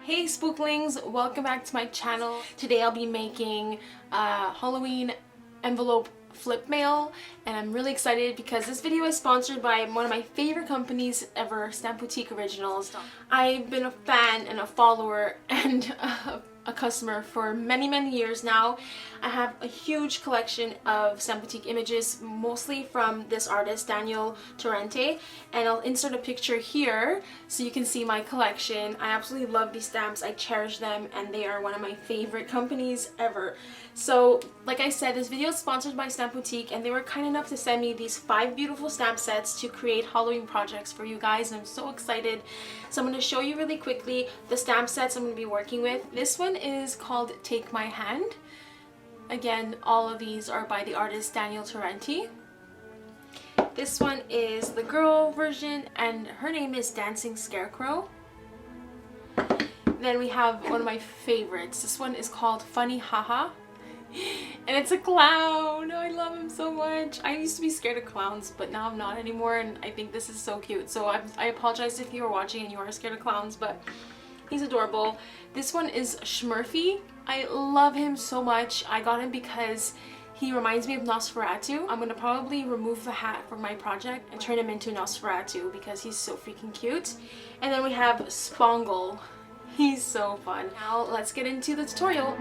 Hey Spooklings, welcome back to my channel. Today I'll be making Halloween envelope flip mail, and I'm really excited because this video is sponsored by one of my favorite companies ever, Stamp Boutique Originals. I've been a fan and a follower and a customer for many years now. I have a huge collection of Stamp Boutique images, mostly from this artist Daniel Torrente, and I'll insert a picture here so you can see my collection. I absolutely love these stamps, I cherish them, and they are one of my favorite companies ever. So like I said, this video is sponsored by Stamp Boutique, and they were kind enough to send me these 5 beautiful stamp sets to create Halloween projects for you guys, and I'm so excited. So I'm going to show you really quickly the stamp sets I'm going to be working with. This one is called Take My Hand. Again, all of these are by the artist Daniel Torrente. This one is the girl version, and her name is Dancing Scarecrow. Then we have one of my favorites. This one is called Funny Haha, and it's a clown. I love him so much. I used to be scared of clowns, but now I'm not anymore, and I think this is so cute. So I apologize if you are watching and you are scared of clowns, but he's adorable. This one is Smurfy. I love him so much. I got him because he reminds me of Nosferatu. I'm gonna probably remove the hat from my project and turn him into Nosferatu because he's so freaking cute. And then we have Spongle. He's so fun. Now let's get into the tutorial.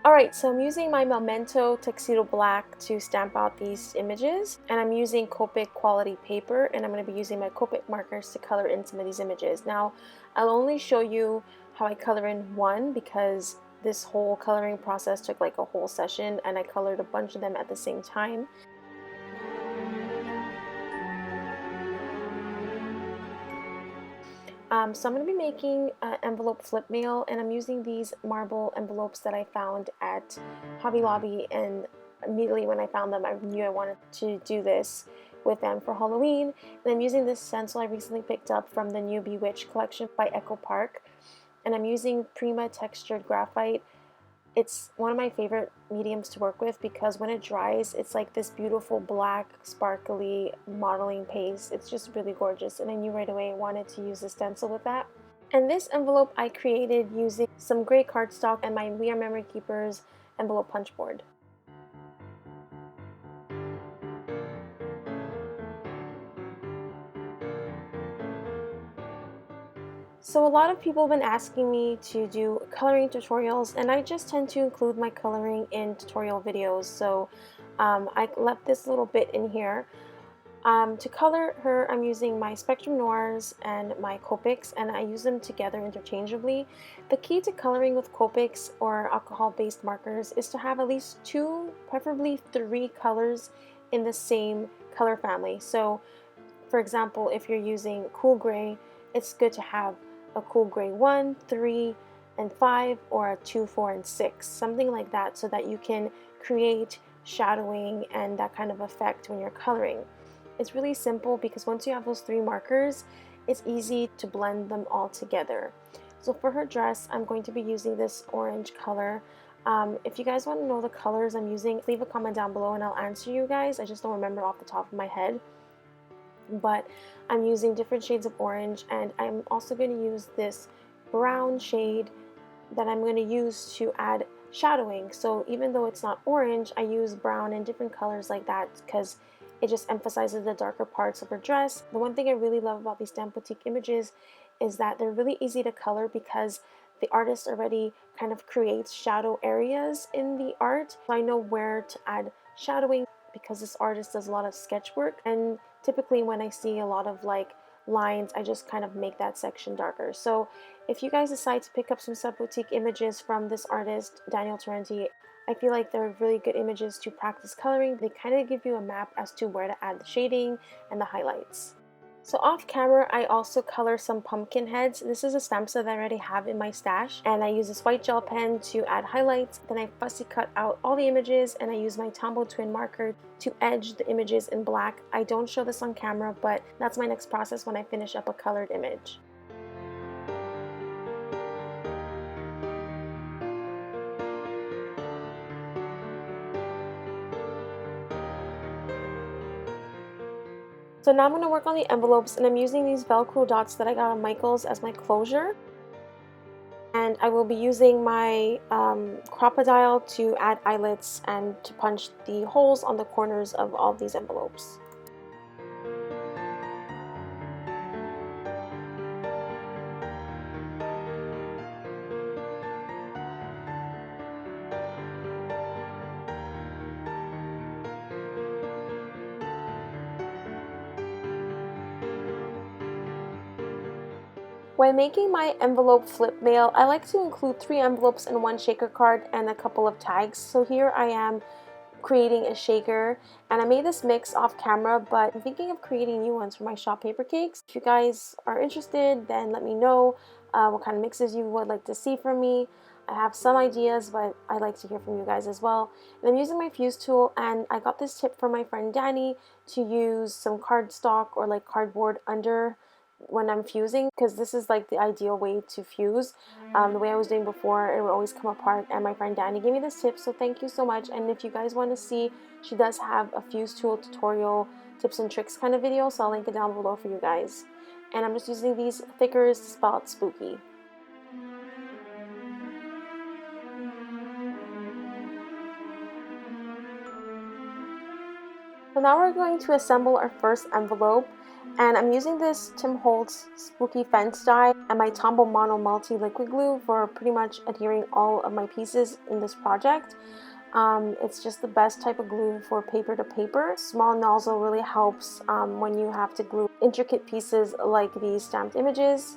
Alright, so I'm using my Memento Tuxedo Black to stamp out these images, and I'm using Copic quality paper, and I'm going to be using my Copic markers to color in some of these images. Now, I'll only show you how I color in one because this whole coloring process took like a whole session, and I colored a bunch of them at the same time. So I'm going to be making envelope flip mail, and I'm using these marble envelopes that I found at Hobby Lobby, and immediately when I found them I knew I wanted to do this with them for Halloween. And I'm using this stencil I recently picked up from the new Bewitched collection by Echo Park, and I'm using Prima textured graphite. It's one of my favorite mediums to work with because when it dries, it's like this beautiful black, sparkly modeling paste. It's just really gorgeous, and I knew right away I wanted to use a stencil with that. And this envelope I created using some gray cardstock and my We Are Memory Keepers envelope punch board. So a lot of people have been asking me to do coloring tutorials, and I just tend to include my coloring in tutorial videos, so I left this little bit in here. To color her, I'm using my Spectrum Noirs and my Copics, and I use them together interchangeably. The key to coloring with Copics or alcohol-based markers is to have at least 2, preferably 3 colors in the same color family. So for example, if you're using cool gray, it's good to have a cool gray 1, 3, and 5, or a 2, 4, and 6, something like that, so that you can create shadowing and that kind of effect when you're coloring. It's really simple because once you have those 3 markers, it's easy to blend them all together. So for her dress, I'm going to be using this orange color. If you guys want to know the colors I'm using, leave a comment down below and I'll answer you guys. I just don't remember off the top of my head. But I'm using different shades of orange, and I'm also going to use this brown shade that I'm going to use to add shadowing. So even though it's not orange, I use brown and different colors like that because it just emphasizes the darker parts of her dress. The one thing I really love about these Stamp Boutique images is that they're really easy to color because the artist already kind of creates shadow areas in the art. So I know where to add shadowing because this artist does a lot of sketch work, and typically when I see a lot of like lines, I just kind of make that section darker. So if you guys decide to pick up some Stamp Boutique images from this artist, Daniel Torrente, I feel like they're really good images to practice coloring. They kind of give you a map as to where to add the shading and the highlights. So off camera, I also color some pumpkin heads. This is a stamp set that I already have in my stash, and I use this white gel pen to add highlights. Then I fussy cut out all the images, and I use my Tombow twin marker to edge the images in black. I don't show this on camera, but that's my next process when I finish up a colored image. So now I'm going to work on the envelopes, and I'm using these Velcro dots that I got on Michaels as my closure. And I will be using my crocodile to add eyelets and to punch the holes on the corners of all these envelopes. When making my envelope flip mail, I like to include 3 envelopes and 1 shaker card and a couple of tags. So here I am creating a shaker, and I made this mix off camera, but I'm thinking of creating new ones for my shop paper cakes. If you guys are interested, then let me know what kind of mixes you would like to see from me. I have some ideas, but I'd like to hear from you guys as well. And I'm using my fuse tool, and I got this tip from my friend Danny to use some cardstock or like cardboard under when I'm fusing, because this is like the ideal way to fuse. The way I was doing before, it would always come apart, and my friend Danny gave me this tip, so thank you so much. And if you guys want to see, she does have a fuse tool tutorial tips and tricks kind of video, so I'll link it down below for you guys. And I'm just using these thickers to spell out spooky. So now we're going to assemble our first envelope, and I'm using this Tim Holtz Spooky Fence die and my Tombow Mono Multi Liquid Glue for pretty much adhering all of my pieces in this project. It's just the best type of glue for paper to paper. Small nozzle really helps when you have to glue intricate pieces like these stamped images.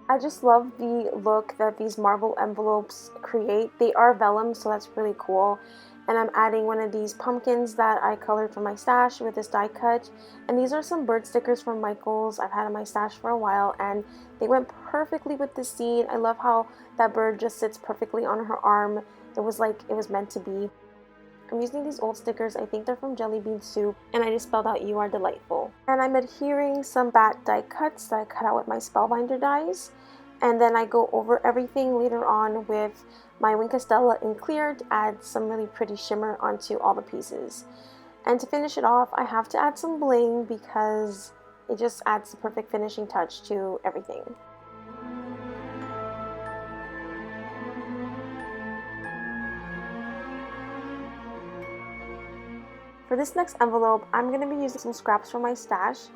I just love the look that these marble envelopes create. They are vellum, so that's really cool. And I'm adding one of these pumpkins that I colored from my stash with this die cut. And these are some bird stickers from Michaels I've had in my stash for a while, and they went perfectly with the scene. I love how that bird just sits perfectly on her arm. It was like it was meant to be. I'm using these old stickers, I think they're from Jelly Bean Soup, and I just spelled out "You are delightful." And I'm adhering some bat die cuts that I cut out with my Spellbinder dies. And then I go over everything later on with my Wink Stella in clear to add some really pretty shimmer onto all the pieces. And to finish it off, I have to add some bling because it just adds the perfect finishing touch to everything. For this next envelope, I'm going to be using some scraps from my stash.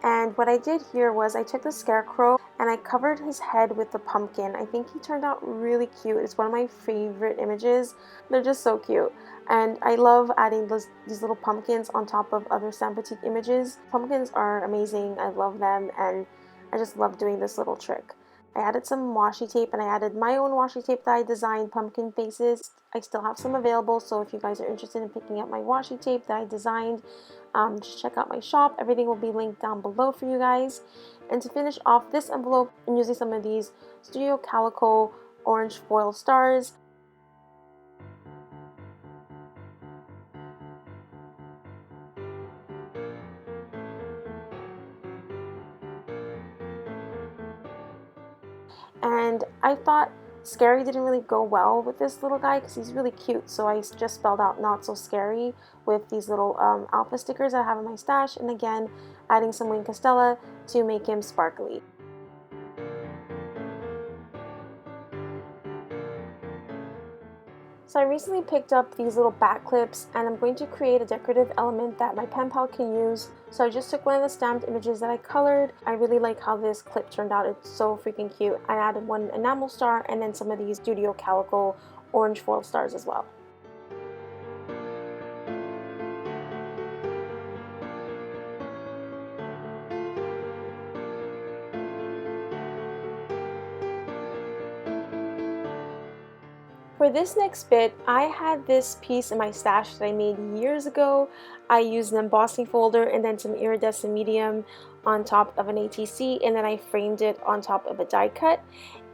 And what I did here was I took the scarecrow and I covered his head with the pumpkin. I think he turned out really cute. It's one of my favorite images. They're just so cute. And I love adding these little pumpkins on top of other Stamp Boutique images. Pumpkins are amazing. I love them, and I just love doing this little trick. I added some washi tape, and I added my own washi tape that I designed pumpkin faces. I still have some available, so if you guys are interested in picking up my washi tape that I designed, just check out my shop. Everything will be linked down below for you guys. And to finish off this envelope, I'm using some of these Studio Calico orange foil stars. And I thought scary didn't really go well with this little guy because he's really cute, so I just spelled out not so scary with these little alpha stickers I have in my stash, and again adding some Wink Stella to make him sparkly. So I recently picked up these little back clips, and I'm going to create a decorative element that my pen pal can use. So I just took one of the stamped images that I colored. I really like how this clip turned out. It's so freaking cute. I added one enamel star and then some of these Studio Calico orange foil stars as well. For this next bit, I had this piece in my stash that I made years ago. I used an embossing folder and then some iridescent medium on top of an ATC, and then I framed it on top of a die cut.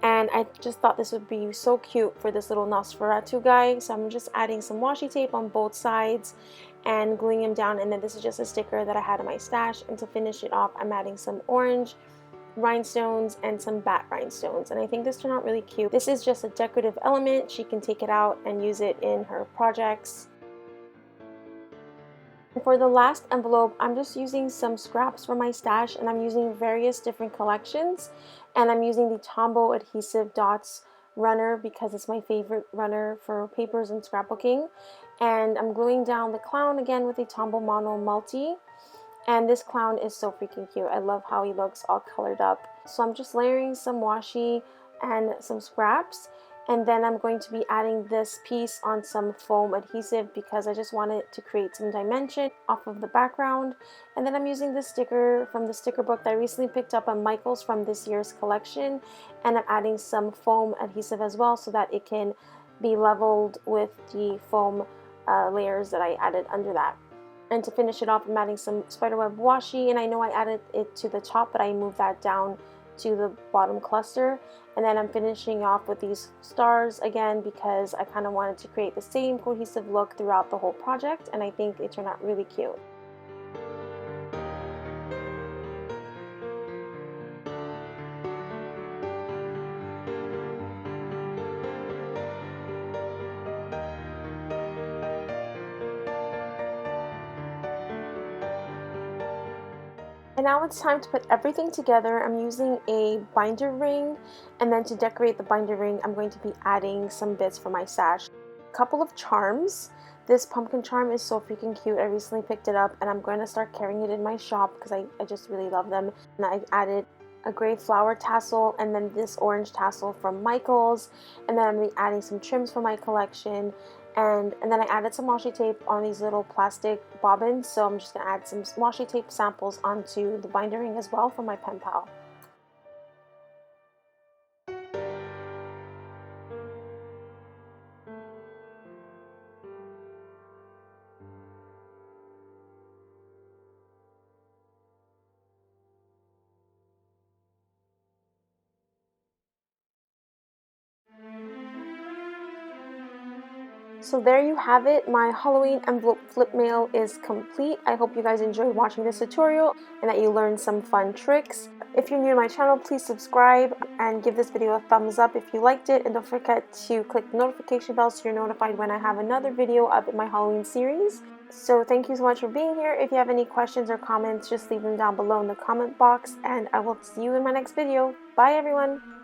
And I just thought this would be so cute for this little Nosferatu guy, so I'm just adding some washi tape on both sides and gluing him down, and then this is just a sticker that I had in my stash. And to finish it off, I'm adding some orange rhinestones and some bat rhinestones, and I think this turned out really cute. This is just a decorative element. She can take it out and use it in her projects. For the last envelope, I'm just using some scraps from my stash, and I'm using various different collections, and I'm using the Tombow Adhesive Dots runner because it's my favorite runner for papers and scrapbooking. And I'm gluing down the clown again with a Tombow Mono Multi. And this clown is so freaking cute. I love how he looks all colored up. So I'm just layering some washi and some scraps. And then I'm going to be adding this piece on some foam adhesive because I just wanted to create some dimension off of the background. And then I'm using this sticker from the sticker book that I recently picked up on Michael's from this year's collection. And I'm adding some foam adhesive as well so that it can be leveled with the foam layers that I added under that. And to finish it off, I'm adding some spiderweb washi, and I know I added it to the top, but I moved that down to the bottom cluster. And then I'm finishing off with these stars again because I kind of wanted to create the same cohesive look throughout the whole project, and I think they turned out really cute. And now it's time to put everything together. I'm using a binder ring, and then to decorate the binder ring, I'm going to be adding some bits from my stash. A couple of charms. This pumpkin charm is so freaking cute. I recently picked it up, and I'm going to start carrying it in my shop because I just really love them. And I added a gray flower tassel, and then this orange tassel from Michael's, and then I'm going to be adding some trims for my collection. And then I added some washi tape on these little plastic bobbins, so I'm just going to add some washi tape samples onto the binder ring as well for my pen pal. So there you have it. My Halloween envelope flip mail is complete. I hope you guys enjoyed watching this tutorial and that you learned some fun tricks. If you're new to my channel, please subscribe and give this video a thumbs up if you liked it. And don't forget to click the notification bell so you're notified when I have another video of my Halloween series. So thank you so much for being here. If you have any questions or comments, just leave them down below in the comment box, and I will see you in my next video. Bye everyone!